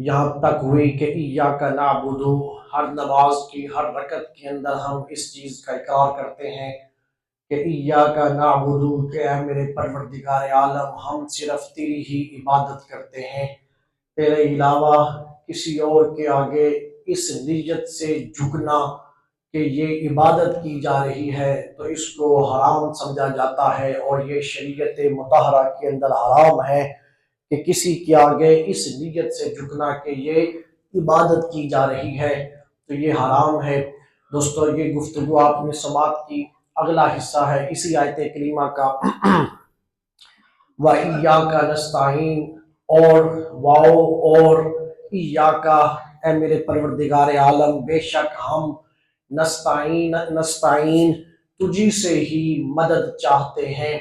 یہاں تک ہوئی کہ ایاک نعبدو، ہر نماز کی ہر رکعت کے اندر ہم اس چیز کا اقرار کرتے ہیں کہ ایاک نعبدو، کہ اے میرے پروردگار عالم ہم صرف تیری ہی عبادت کرتے ہیں، تیرے علاوہ کسی اور کے آگے اس نیت سے جھکنا کہ یہ عبادت کی جا رہی ہے تو اس کو حرام سمجھا جاتا ہے، اور یہ شریعت مطہرہ کے اندر حرام ہے کہ کسی کے آگے اس نیت سے جھکنا کہ یہ عبادت کی جا رہی ہے تو یہ حرام ہے۔ دوستو یہ گفتگو آپ نے سماعت کی، اگلا حصہ ہے اسی آیت کریمہ کا وَإِيَّاكَ نَسْتَعِينُ، اور واو اور ایاکا، اے میرے پروردگار عالم بے شک ہم نستعین تجھی سے ہی مدد چاہتے ہیں۔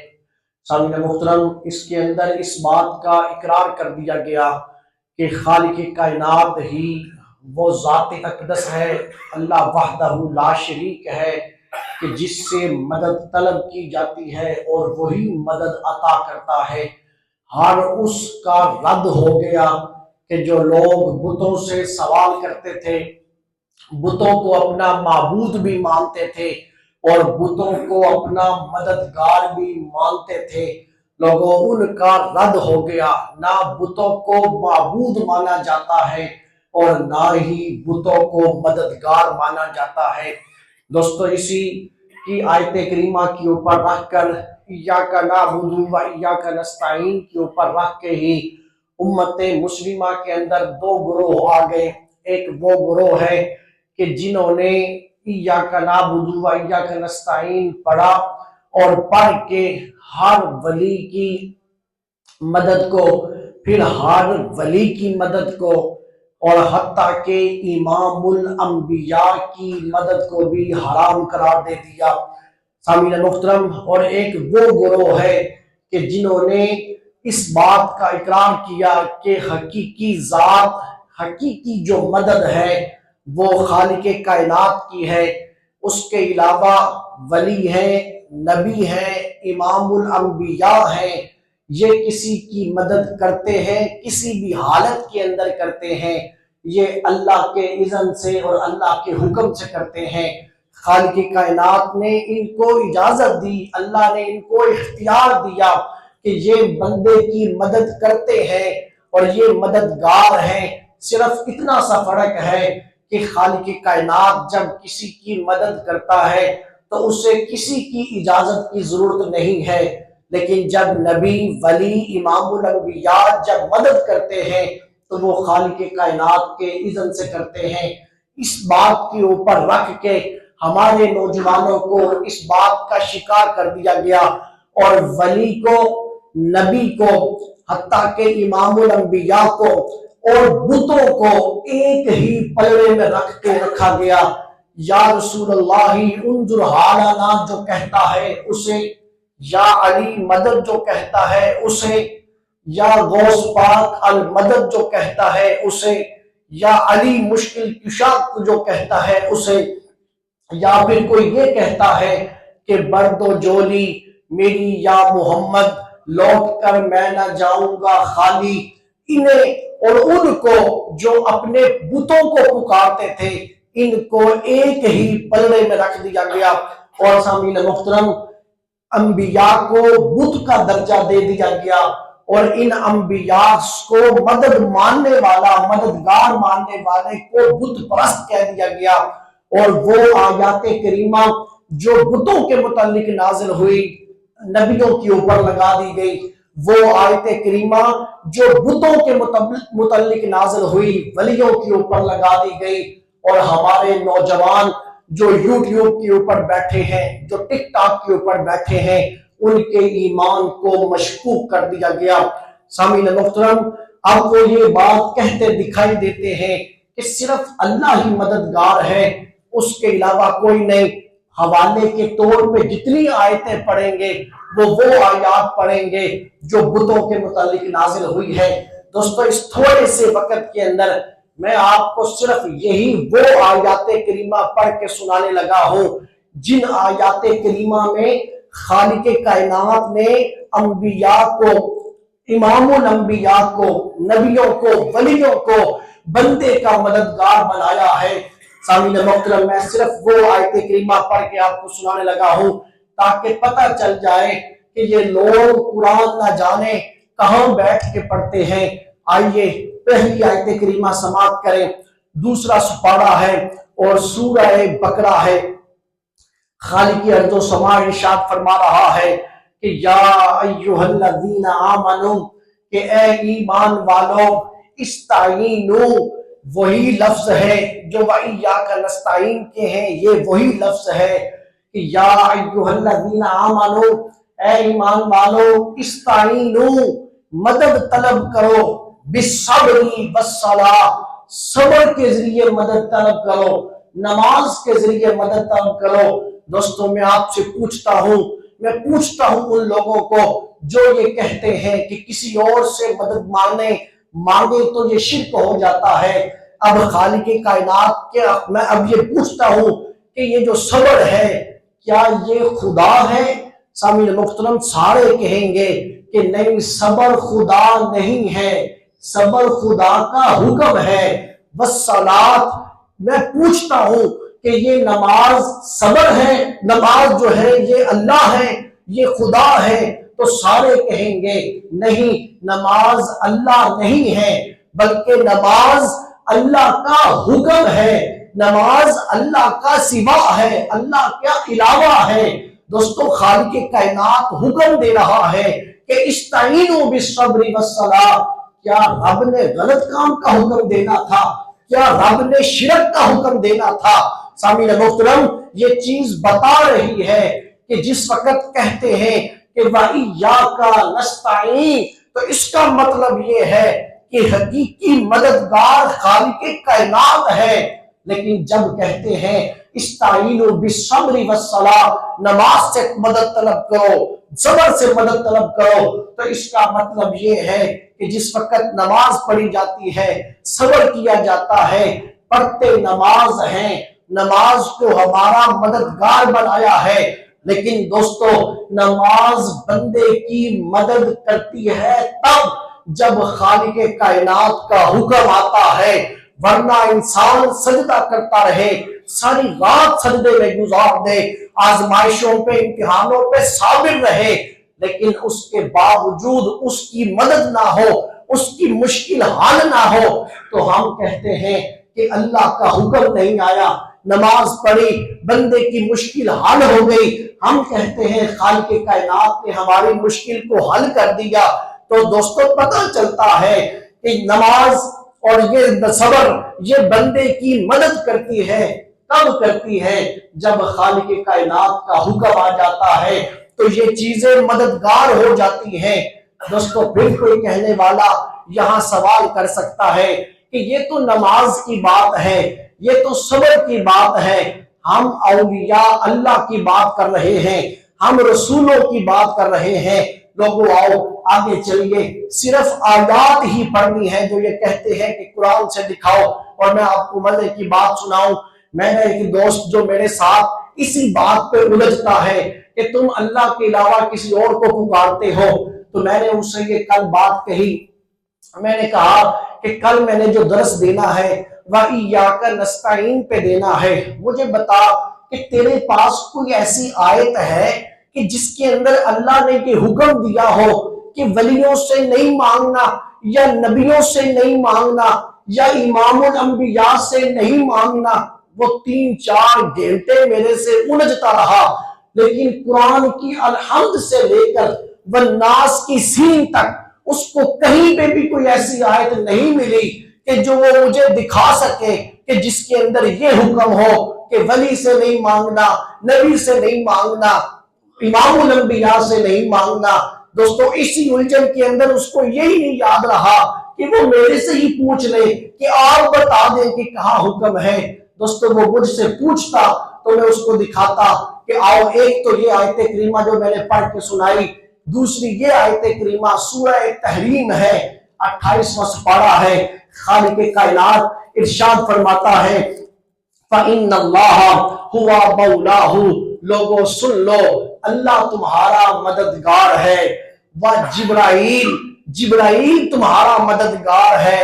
سامعین محترم، اس کے اندر اس بات کا اقرار کر دیا گیا کہ خالق کائنات ہی وہ ذات اقدس ہے، اللہ وحدہ لا شریک ہے کہ جس سے مدد طلب کی جاتی ہے اور وہی مدد عطا کرتا ہے۔ ہر اس کا رد ہو گیا کہ جو لوگ بتوں سے سوال کرتے تھے، بتوں کو اپنا معبود بھی مانتے تھے اور بتوں کو اپنا مددگار بھی مانتے تھے، لوگوں ان کا رد ہو گیا۔ نہ بتوں کو معبود مانا جاتا ہے اور نہ ہی بتوں کو مددگار مانا جاتا ہے۔ دوستو اسی کی آیت کریمہ کے اوپر رکھ کر ایاک نعبد و ایاک نستعین کے اوپر رکھ کے ہی امت مسلمہ کے اندر دو گروہ آ گئے۔ ایک وہ گروہ ہے کہ جنہوں نے ایاک نعبد و ایاک نستعین پڑھا اور پڑھ کے ہر ولی کی مدد کو، پھر ہر ولی کی مدد کو، اور حتیٰ کہ امام الانبیاء کی مدد کو بھی حرام قرار دے دیا۔ سامعین محترم، اور ایک وہ گروہ ہے کہ جنہوں نے اس بات کا اقرار کیا کہ حقیقی ذات، حقیقی جو مدد ہے وہ خالق کائنات کی ہے، اس کے علاوہ ولی ہیں، نبی ہیں، امام الانبیاء ہیں، یہ کسی کی مدد کرتے ہیں، کسی بھی حالت کے اندر کرتے ہیں، یہ اللہ کے اذن سے اور اللہ کے حکم سے کرتے ہیں۔ خالق کائنات نے ان کو اجازت دی، اللہ نے ان کو اختیار دیا کہ یہ بندے کی مدد کرتے ہیں اور یہ مددگار ہیں۔ صرف اتنا سا فرق ہے کہ خالق کائنات جب کسی کی مدد کرتا ہے تو اسے کسی کی اجازت کی ضرورت نہیں ہے، لیکن جب نبی، ولی، امام الانبیاء جب مدد کرتے ہیں تو وہ خالق کائنات کے اذن سے کرتے ہیں۔ اس بات کے اوپر رکھ کے ہمارے نوجوانوں کو اس بات کا شکار کر دیا گیا، اور ولی کو، نبی کو، حتیٰ کہ امام الانبیاء کو اور بتوں کو ایک ہی پلڑے میں رکھ کے رکھا گیا۔ یا رسول اللہ انظر حالنا جو کہتا ہے اسے، یا علی مدد جو کہتا ہے اسے، یا غوث پاک المدد جو کہتا ہے اسے، یا علی مشکل کشا جو کہتا ہے اسے، یا پھر کوئی یہ کہتا ہے کہ برد و جولی میری یا محمد، لوٹ کر میں نہ جاؤں گا خالی، انہیں اور ان کو جو اپنے بتوں کو پکارتے تھے ان کو ایک ہی پلڑے میں رکھ دیا گیا۔ اور سامعین محترم، انبیاء کو بت کا درجہ دے دیا گیا اور ان انبیاء کو مدد ماننے والا، مددگار ماننے والے کو بت پرست کہہ دیا گیا، اور وہ آیات کریمہ جو بتوں کے متعلق نازل ہوئی نبیوں کے اوپر لگا دی گئی، وہ آیت کریمہ جو بتوں کے متعلق نازل ہوئی ولیوں کے اوپر لگا دی گئی، اور ہمارے نوجوان جو یوٹیوب کے اوپر بیٹھے ہیں، جو ٹک ٹاک کے اوپر بیٹھے ہیں، ان کے ایمان کو مشکوک کر دیا گیا۔ سامعین محترم، اب وہ یہ بات کہتے دکھائی دیتے ہیں کہ صرف اللہ ہی مددگار ہے، اس کے علاوہ کوئی نہیں۔ حوالے کے طور پہ جتنی آیتیں پڑھیں گے وہ آیات پڑھیں گے جو بتوں کے متعلق نازل ہوئی ہے۔ دوستو اس تھوڑے سے وقت کے اندر میں آپ کو صرف یہی وہ آیات کریمہ پڑھ کے سنانے لگا ہوں جن آیات کریمہ میں خالق کائنات نے انبیاء کو، امام الانبیاء کو، نبیوں کو، ولیوں کو بندے کا مددگار بنایا ہے۔ سامعین محترم، میں صرف وہ آیت کریمہ پڑھ کے آپ کو سنانے لگا ہوں تاکہ پتہ چل جائے کہ یہ لوگ قرآن نہ جانے کہاں بیٹھ کے پڑھتے ہیں۔ آئیے پہلی آیت کریمہ سماعت کریں۔ دوسرا سپارہ ہے اور سورہ بقرہ ہے۔ خالق ارض و سماء ارشاد فرما رہا ہے کہ یا ایھا الذین آمنو، کہ اے ایمان والو، استعینوا، وہی لفظ ہے جو وَإِيَّاكَ نَسْتَعِينُ کے ہیں، یہ وہی لفظ ہے کہ یا ایھا الذین آمنو، اے ایمان والو، استعینوا، مدد طلب کرو، بالصبر والصلاۃ، صبر کے ذریعے مدد طلب کرو، نماز کے ذریعے مدد طلب کرو۔ دوستوں، میں آپ سے پوچھتا ہوں ان لوگوں کو جو یہ کہتے ہیں کہ کسی اور سے مدد مانگے تو یہ شرک ہو جاتا ہے۔ اب خالق کائنات کے میں اب یہ پوچھتا ہوں کہ یہ جو صبر ہے کیا یہ خدا ہے؟ سامعین محترم، سارے کہیں گے کہ نہیں، صبر خدا نہیں ہے، صبر خدا کا حکم ہے۔ والصلاۃ، میں پوچھتا ہوں کہ یہ نماز صبر ہے، نماز جو ہے یہ اللہ ہے، یہ خدا ہے؟ تو سارے کہیں گے نہیں، نماز اللہ نہیں ہے، بلکہ نماز اللہ کا حکم ہے، نماز اللہ کا سوا ہے، اللہ کا علاوہ ہے۔ دوستو، خالق کائنات حکم دے رہا ہے کہ استعینوا بالصبر والصلاۃ۔ کیا رب نے غلط کام کا حکم دینا تھا؟ کیا رب نے شرک کا حکم دینا تھا؟ سامعین محترم، یہ چیز بتا رہی ہے کہ جس وقت کہتے ہیں کہ وَإِيَّاكَ نَسْتَعِينُ، تو اس کا مطلب یہ ہے کہ حقیقی مددگار خالق کائنات ہے۔ لیکن جب کہتے ہیں استعینوا بالصبر والصلاۃ، نماز سے مدد طلب کرو، صبر سے مدد طلب کرو، تو اس کا مطلب یہ ہے کہ جس وقت نماز پڑھی جاتی ہے، صبر کیا جاتا ہے، پڑھتے نماز ہیں، نماز کو ہمارا مددگار بنایا ہے۔ لیکن دوستو، نماز بندے کی مدد کرتی ہے تب جب خالق کائنات کا حکم آتا ہے، ورنہ انسان سجدہ کرتا رہے، ساری رات سجدے میں گزار دے، آزمائشوں پہ، امتحانوں پہ صابر رہے، لیکن اس کے باوجود اس کی مدد نہ ہو، اس کی مشکل حل نہ ہو، تو ہم کہتے ہیں کہ اللہ کا حکم نہیں آیا، نماز پڑھی، بندے کی مشکل حل ہو گئی، ہم کہتے ہیں خالق کائنات نے ہماری مشکل کو حل کر دیا۔ تو دوستو، پتہ چلتا ہے کہ نماز اور یہ صبر یہ بندے کی مدد کرتی ہے۔ کب کرتی ہے؟ جب خالق کائنات کا حکم آ جاتا ہے تو یہ چیزیں مددگار ہو جاتی ہیں۔ دوستو، پھر کوئی کہنے والا یہاں سوال کر سکتا ہے کہ یہ تو نماز کی بات ہے، یہ تو صبر کی بات ہے، ہم اولیاء اللہ کی بات کر رہے ہیں، ہم رسولوں کی بات کر رہے ہیں۔ لوگوں، آؤ آگے چلیے، صرف آیات ہی پڑھنی ہے جو یہ کہتے ہیں کہ قرآن سے دکھاؤ۔ اور میں آپ کو مزے کی بات سناؤں، میں نے ایک دوست جو میرے ساتھ اسی بات پہ الجھتا ہے کہ تم اللہ کے علاوہ کسی اور کو پکارتے ہو، تو میں نے اس سے یہ کل بات کہی، میں نے کہا کہ کل میں نے جو درس دینا ہے وَإِيَّاكَ نَسْتَعِينُ پہ دینا ہے، مجھے بتا کہ تیرے پاس کوئی ایسی آیت ہے کہ جس کے اندر اللہ نے یہ حکم دیا ہو کہ ولیوں سے نہیں مانگنا، یا نبیوں سے نہیں مانگنا، یا امام الانبیاء سے نہیں مانگنا؟ وہ 3-4 گھنٹے میرے سے الجھتا رہا، لیکن قرآن کی الحمد سے لے کر والناس کی سین تک اس کو کہیں پہ بھی کوئی ایسی آیت نہیں ملی کہ جو وہ مجھے دکھا سکے کہ جس کے اندر یہ حکم ہو کہ ولی سے نہیں مانگنا، نبی سے نہیں مانگنا، امام الانبیاء سے نہیں مانگنا۔ دوستو، اسی الجھن کے اندر اس کو یہی نہیں یاد رہا کہ وہ میرے سے ہی پوچھ لے کہ آپ بتا دیں کہ کہاں حکم ہے۔ دوستو، وہ مجھ سے پوچھتا تو میں اس کو دکھاتا کہ آؤ، ایک تو یہ آیت کریمہ جو میں نے پڑھ کے سنائی، دوسری یہ آیت کریمہ سورہ تحریم ہے، 28واں سپارہ ہے۔ خالق کائنات ارشاد فرماتا ہے فَإِنَّ اللَّهَ هُوَ مَوْلَاهُ، لوگوں سن لو، اللہ تمہارا مددگار ہے، جبرائیل تمہارا مددگار ہے،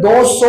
200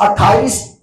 28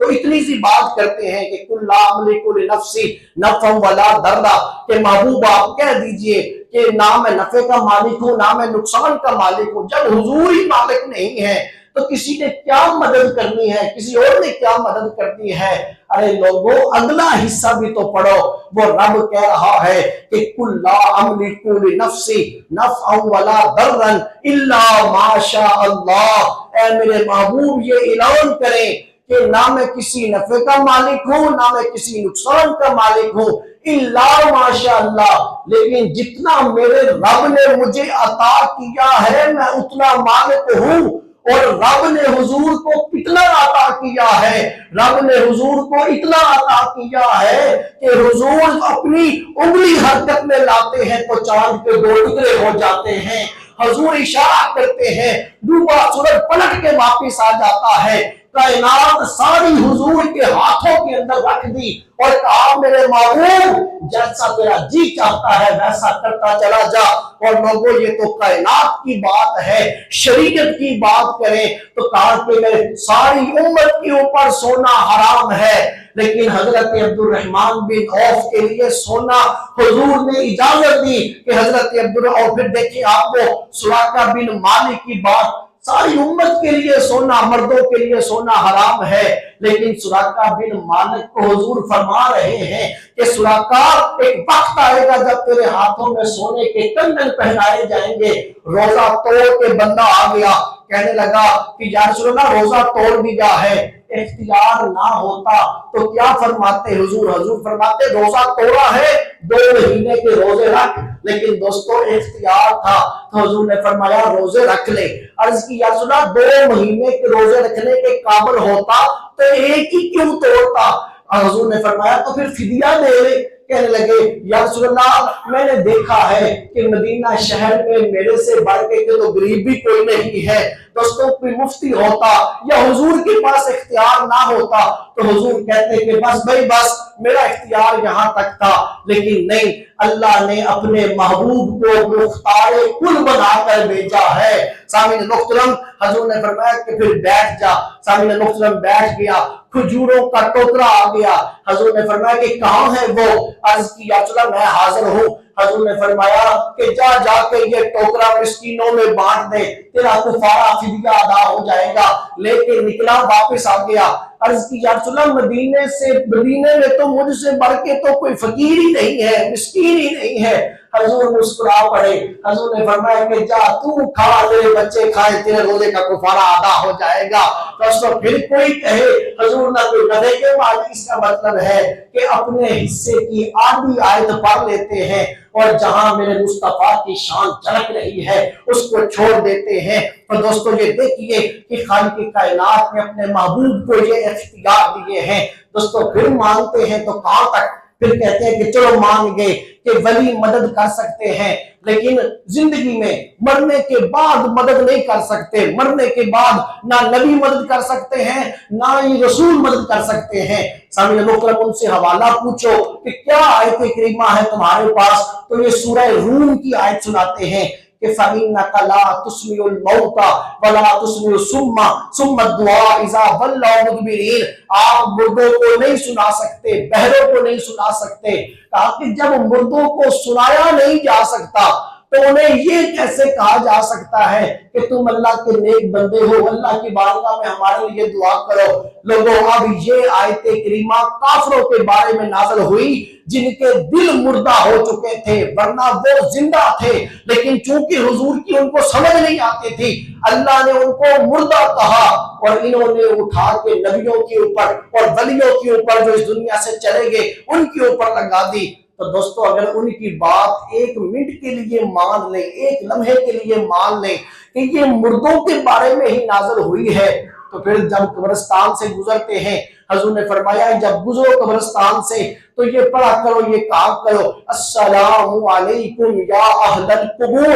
تو اتنی سی بات کرتے ہیں کہ کل لا املک لنفسی نفعا ولا ضرا، کہ محبوب آپ کہہ دیجئے کہ نہ میں نفع کا مالک ہوں نہ میں نقصان کا مالک ہوں۔ جب حضور ہی مالک نہیں ہے تو کسی نے کیا مدد کرنی ہے، کسی اور نے کیا مدد کرنی ہے؟ ارے لوگوں اگلا حصہ بھی تو پڑھو، وہ رب کہہ رہا ہے کہ کل لا املک لنفسی نفعا ولا ضرا الا ما شاء اللہ۔ اے میرے محبوب یہ اعلان کریں کہ نہ میں کسی نفع کا مالک ہوں نہ میں کسی نقصان کا مالک ہوں، الا ماشاء اللہ، لیکن جتنا میرے رب نے مجھے عطا کیا ہے میں اتنا مالک ہوں۔ اور رب نے حضور کو کتنا عطا کیا ہے؟ رب نے حضور کو اتنا عطا کیا ہے کہ حضور اپنی انگلی حرکت میں لاتے ہیں تو چاند کے 2 ٹکڑے ہو جاتے ہیں، حضور اشارہ کرتے ہیں ڈوبا سورج پلٹ کے واپس آ جاتا ہے۔ کائنات ساری حضور کے ہاتھوں کے اندر رکھ دی اور کہا میرے محبوب جیسا تیرا جی چاہتا ہے ویسا کرتا چلا جا۔ اور لوگوں یہ تو کائنات کی بات ہے، شریعت کی بات کریں تو کہا کہ میرے ساری امت کے اوپر سونا حرام ہے، لیکن حضرت عبد الرحمن بن عوف کے لیے سونا حضور نے اجازت دی کہ حضرت عبد الرحمن، اور پھر دیکھیں آپ کو سراقہ بن مالک کی بات، ساری امت کے لیے سونا، مردوں کے لیے سونا حرام ہے، لیکن سراقہ بن مالک کو حضور فرما رہے ہیں کہ سراقہ ایک وقت آئے گا جب تیرے ہاتھوں میں سونے کے کنگن پہنائے جائیں گے۔ روزہ توڑ کے بندہ آ گیا، کہنے لگا کہ یا رسول اللہ روزہ توڑ دیا ہے، اختیار نہ ہوتا تو کیا فرماتے حضور؟ حضور فرماتے روزہ توڑا ہے 2 مہینے کے روزے رکھ، لیکن دوستو اختیار تھا تو حضور نے فرمایا روزے رکھ لے۔ عرض کی یا رسول اللہ 2 مہینے کے روزے رکھنے کے قابل ہوتا تو ایک ہی کیوں توڑتا؟ حضور نے فرمایا تو پھر فدیہ دے لے۔ کہنے لگے یا رسول اللہ میں نے دیکھا ہے کہ مدینہ شہر میں میرے سے بڑھ کے تو غریب بھی کوئی نہیں ہے، دوستوں کوئی مفتی ہوتا یا حضور کے پاس اختیار نہ ہوتا تو حضور کہتے کہ بس بھائی بس میرا اختیار یہاں تک تھا، لیکن نہیں، اللہ نے اپنے محبوب کو مختار کل بنا کر بھیجا ہے۔ سامعین محترم حضور نے فرمایا کہ پھر بیٹھ جا۔ سامعین محترم بیٹھ گیا، کھجوروں کا ٹوکرا آ گیا، حضور نے فرمایا کہ کہاں ہے وہ؟ عرض کی یا رسول اللہ میں حاضر ہوں۔ حضور نے فرمایا کہ جا جا کے یہ ٹوکرا مسکینوں میں بانٹ دے، تیرا کفارہ فدیہ ادا ہو جائے گا۔ لے کے نکلا، واپس آ گیا، عرض کی یا رسول اللہ مدینے میں تو مجھ سے بڑھ کے تو کوئی فقیر ہی نہیں ہے، مسکین ہی نہیں ہے۔ حضور مسکرا پڑے، حضور نے فرمایا کہ جا تو کھا، تیرے بچے کھائے، تیرے روزے کا کفارہ ادا ہو جائے گا۔ دوستو پھر کوئی کہے حضور نہ کوئی گدھے کے مالی، اس کا مطلب ہے کہ اپنے حصے کی آدھی آیت پڑھ لیتے ہیں اور جہاں میرے مصطفیٰ کی شان جھلک رہی ہے اس کو چھوڑ دیتے ہیں۔ تو دوستو یہ دیکھیے کہ خالق کائنات نے اپنے محبوب کو یہ اختیار دیے ہیں۔ دوستو پھر مانتے ہیں تو کہاں تک؟ پھر کہتے ہیں کہ چلو مان گئے کہ ولی مدد کر سکتے ہیں، لیکن زندگی میں مرنے کے بعد مدد نہیں کر سکتے۔ مرنے کے بعد نہ نبی مدد کر سکتے ہیں نہ ہی رسول مدد کر سکتے ہیں۔ سامعین محترم ان سے حوالہ پوچھو کہ کیا آیت کریمہ ہے تمہارے پاس، تو یہ سورہ روم کی آیت سناتے ہیں کہ فَإِنَّكَ لَا تُسْمِعُ الْمَوْتَ وَلَا تُسْمِعُ الصُّمَّ ثُمَّ الدُّعَاءَ إِذَا وَلَّوْا مُدْبِرِينَ۔ آپ مردوں کو نہیں سنا سکتے، بہروں کو نہیں سنا سکتے۔ کہا کہ جب مردوں کو سنایا نہیں جا سکتا تو انہیں یہ کیسے کہا جا سکتا ہے کہ تم اللہ کے نیک بندے ہو، اللہ کی بارگاہ میں ہمارے لیے دعا کرو۔ لوگوں اب یہ آیت کریمہ کافروں کے بارے میں نازل ہوئی جن کے دل مردہ ہو چکے تھے، ورنہ وہ زندہ تھے، لیکن چونکہ حضور کی ان کو سمجھ نہیں آتی تھی، اللہ نے ان کو مردہ کہا اور انہوں نے اٹھا کے نبیوں کے اوپر اور ولیوں کے اوپر جو اس دنیا سے چلے گئے ان کے اوپر لگا دی۔ تو دوستو اگر ان کی بات 1 منٹ کے لیے مان لیں، 1 لمحے کے لیے مان لیں کہ یہ مردوں کے بارے میں ہی نازل ہوئی ہے، تو پھر جب قبرستان سے گزرتے ہیں حضور نے فرمایا جب گزرو قبرستان سے تو یہ پڑھا کرو، یہ کہا کرو السلام علیکم یا اہل القبور۔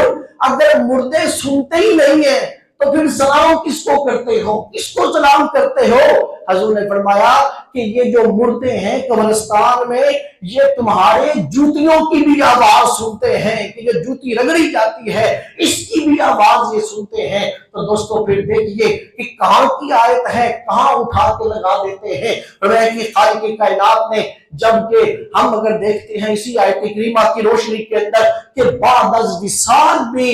اگر مردے سنتے ہی نہیں ہیں تو پھر سلام کس کو کرتے ہو، کس کو سلام کرتے ہو؟ حضور نے فرمایا کہ یہ جو مردے ہیں قبرستان میں یہ تمہارے جوتیوں کی بھی آواز سنتے ہیں کہ جو جوتی رگڑی جاتی ہے اس کی بھی آواز یہ سنتے ہیں۔ تو دوستو پھر دیکھیے کہ کہاں کی آیت ہے، کہاں اٹھا کے لگا دیتے ہیں کہ خالق کائنات نے، جبکہ ہم اگر دیکھتے ہیں اسی آیت کریمہ کی روشنی کے اندر کہ بعد از وصال بھی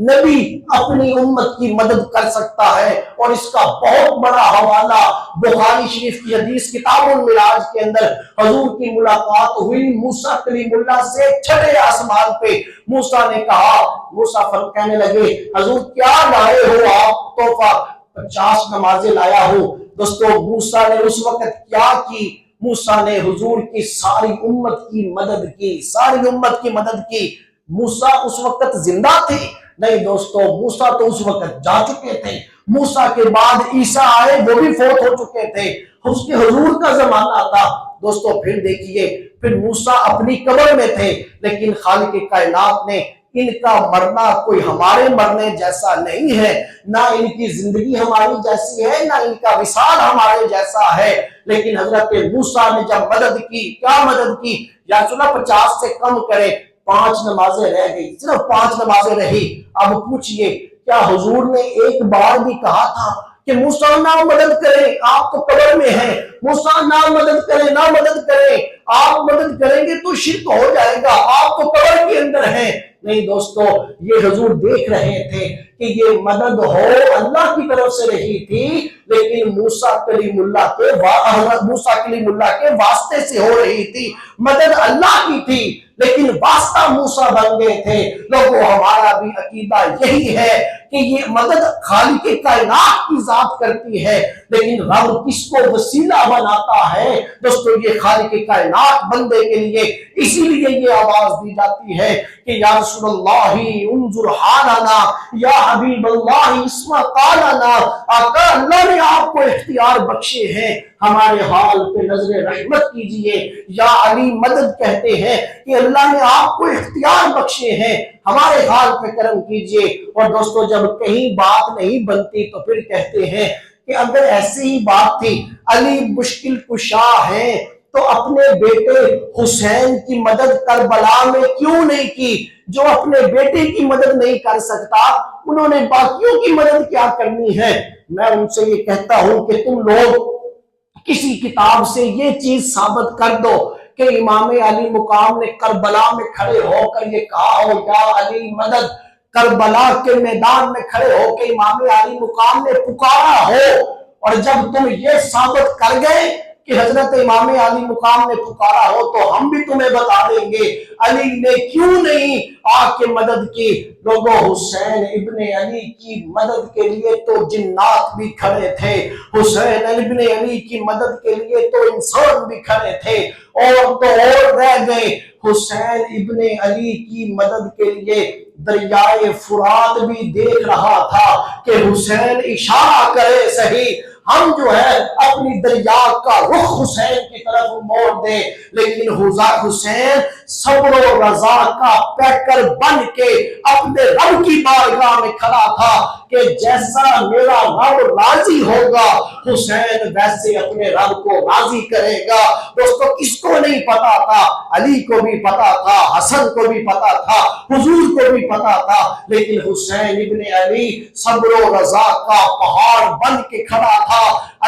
نبی اپنی امت کی مدد کر سکتا ہے، اور اس کا بہت بڑا حوالہ بخاری شریف کی حدیث کتاب المعراج کے اندر حضور کی ملاقات ہوئی موسیٰ کلیم اللہ سے چھٹے آسمان پہ۔ موسیٰ نے کہا، موسیٰ کہنے لگے حضور کیا لائے ہو آپ تحفہ؟ 50 نمازیں لایا ہوں۔ دوستو موسیٰ نے اس وقت کیا کی؟ موسیٰ نے حضور کی ساری امت کی مدد کی، ساری امت کی مدد کی۔ موسیٰ اس وقت زندہ تھے؟ نہیں دوستو، موسیٰ تو اس وقت جا چکے تھے۔ موسیٰ کے بعد عیسیٰ آئے، وہ بھی فوت ہو چکے تھے، اس کے حضور کا زمانہ تھا۔ دوستو پھر دیکھیے، پھر موسیٰ اپنی قبر میں تھے، لیکن خالق کائنات نے ان کا مرنا کوئی ہمارے مرنے جیسا نہیں ہے، نہ ان کی زندگی ہماری جیسی ہے، نہ ان کا وصال ہمارے جیسا ہے۔ لیکن حضرت موسیٰ نے جب مدد کی، کیا مدد کی؟ یا چلا 50 سے کم کرے، 5 نمازیں رہ گئی، صرف 5 نمازیں رہی۔ اب پوچھئے کیا حضور نے ایک بار بھی کہا تھا کہ موسیٰ نہ مدد کریں، آپ تو قبر میں ہیں، موسیٰ نہ مدد کریں، نہ مدد کریں، آپ مدد کریں گے تو شرک ہو جائے گا، آپ تو قبر کے اندر ہیں؟ نہیں دوستو، یہ حضور دیکھ رہے تھے کہ یہ مدد ہو اللہ کی طرف سے رہی تھی، لیکن موسیٰ کلیم اللہ کے واسطے سے ہو رہی تھی۔ مدد اللہ کی تھی لیکن واسطہ موسیٰ بن گئے تھے۔ لوگوں ہمارا بھی عقیدہ یہی ہے کہ یہ مدد خالق کائنات کی ذات کرتی ہے، لیکن رب کس کو وسیلہ بناتا ہے؟ دوستو یہ خالق کائنات بندے کے لیے اسی لیے یہ آواز دی جاتی ہے کہ یا رسول اللہ انظر حالنا، یا حبیب اللہ اسمع قالنا، آقا اللہ نے آپ کو اختیار بخشے ہیں، ہمارے حال پہ نظر رحمت کیجئے۔ یا علی مدد کہتے ہیں کہ اللہ نے آپ کو اختیار بخشے ہیں، ہمارے حال پہ کرم کیجئے۔ اور دوستو جب کہیں بات نہیں بنتی تو پھر کہتے ہیں کہ اگر ایسی ہی بات تھی علی مشکل کشا ہیں تو اپنے بیٹے حسین کی مدد کربلا میں کیوں نہیں کی؟ جو اپنے بیٹے کی مدد نہیں کر سکتا انہوں نے باقیوں کی مدد کیا کرنی ہے؟ میں ان سے یہ کہتا ہوں کہ تم لوگ کسی کتاب سے یہ چیز ثابت کر دو کہ امام علی مقام نے کربلا میں کھڑے ہو کر یہ کہا ہو یا علی مدد، کربلا کے میدان میں کھڑے ہو کہ امام علی مقام نے پکارا ہو۔ اور جب تم یہ ثابت کر گئے کہ حضرت امام علی مقام نے پکارا ہو تو ہم بھی تمہیں بتا دیں گے علی نے کیوں نہیں آ کے مدد کی۔ لوگوں حسین ابن علی کی مدد کے لیے تو جنات بھی کھڑے تھے، حسین ابن علی کی مدد کے لیے تو انسان بھی کھڑے تھے، اور تو اور رہ گئے۔ حسین ابن علی کی مدد کے لیے دریائے فرات بھی دیکھ رہا تھا کہ حسین اشارہ کرے صحیح، ہم جو ہے اپنی دریا کا رخ حسین کی طرف موڑ دے، لیکن حسین صبر و رضا کا پیکر بن کے اپنے رب کی بارگاہ میں کھڑا تھا کہ جیسا میرا رب راضی ہوگا حسین ویسے اپنے رب کو راضی کرے گا۔ دوستو کس کو نہیں پتا تھا؟ علی کو بھی پتا تھا، حسن کو بھی پتا تھا، حضور کو بھی پتا تھا، لیکن حسین ابن علی صبر و رضا کا پہاڑ بن کے کھڑا تھا۔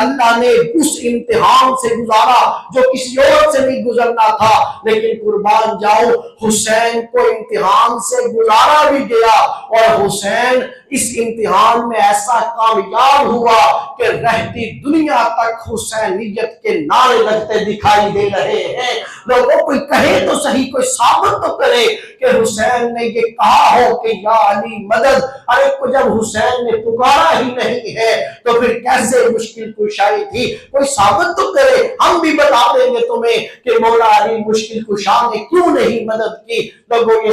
اللہ نے اس امتحان سے گزارا جو کسی اور سے نہیں گزرنا تھا، لیکن قربان جاؤ حسین کو امتحان سے گزارا بھی گیا، اور حسین اس امتحان میں ایسا کامیاب ہوا کہ رہتی دنیا تک حسینیت کے نعرے لگتے دکھائی دے رہے ہیں۔ لوگوں کوئی کہے تو صحیح، کوئی ثابت تو کرے کہ حسین نے یہ کہا ہو کہ یا علی مدد۔ ارے کو جب حسین نے پکارا ہی نہیں ہے تو پھر کیسے مشکل کشائی تھی؟ کوئی ثابت تو کرے، ہم بھی بتا دیں گے تمہیں کہ مولا علی مشکل کشا نے کیوں نہیں مدد کی۔ لوگوں یہ